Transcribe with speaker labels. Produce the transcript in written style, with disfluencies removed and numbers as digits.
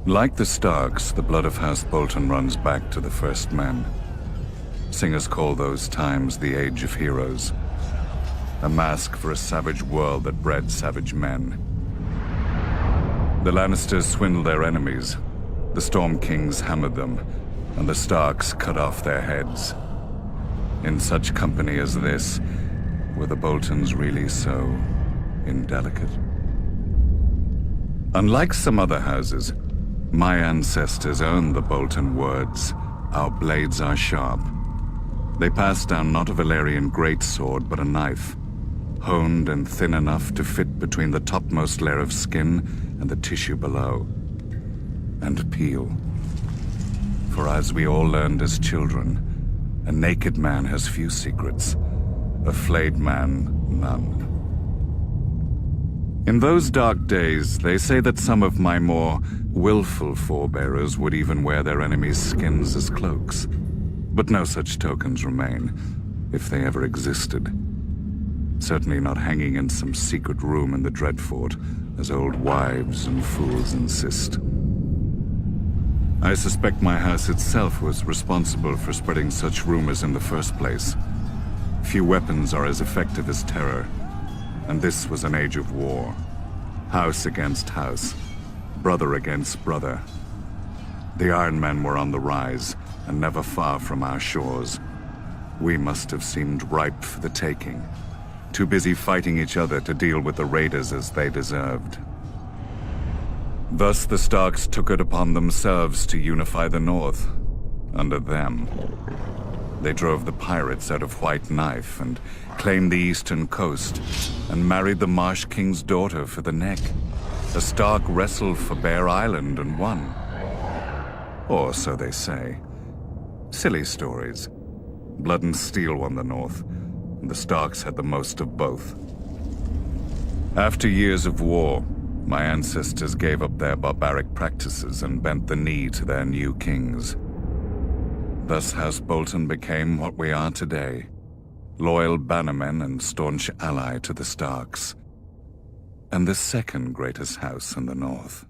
Speaker 1: Like the Starks, the blood of House Bolton runs back to the first men. Singers call those times the Age of Heroes, a mask for a savage world that bred savage men. The Lannisters swindled their enemies, the Storm Kings hammered them, and the Starks cut off their heads. In such company as this, were the Boltons really so indelicate? Unlike some other houses, my ancestors owned the Bolton words, "Our blades are sharp." They passed down not a Valyrian greatsword, but a knife, honed and thin enough to fit between the topmost layer of skin and the tissue below, and peel. For as we all learned as children, a naked man has few secrets, a flayed man none. In those dark days, they say that some of my more willful forebearers would even wear their enemies' skins as cloaks. But no such tokens remain, if they ever existed. Certainly not hanging in some secret room in the Dreadfort, as old wives and fools insist. I suspect my house itself was responsible for spreading such rumors in the first place. Few weapons are as effective as terror, and this was an age of war. House against house, brother against brother. The Iron Men were on the rise, and never far from our shores. We must have seemed ripe for the taking, too busy fighting each other to deal with the raiders as they deserved. Thus the Starks took it upon themselves to unify the North, under them. They drove the pirates out of White Knife and claimed the eastern coast, and married the Marsh King's daughter for the neck. The Stark wrestled for Bear Island and won. Or so they say. Silly stories. Blood and Steel won the North, and the Starks had the most of both. After years of war, my ancestors gave up their barbaric practices and bent the knee to their new kings. Thus House Bolton became what we are today, loyal bannermen and staunch ally to the Starks, and the second greatest house in the North.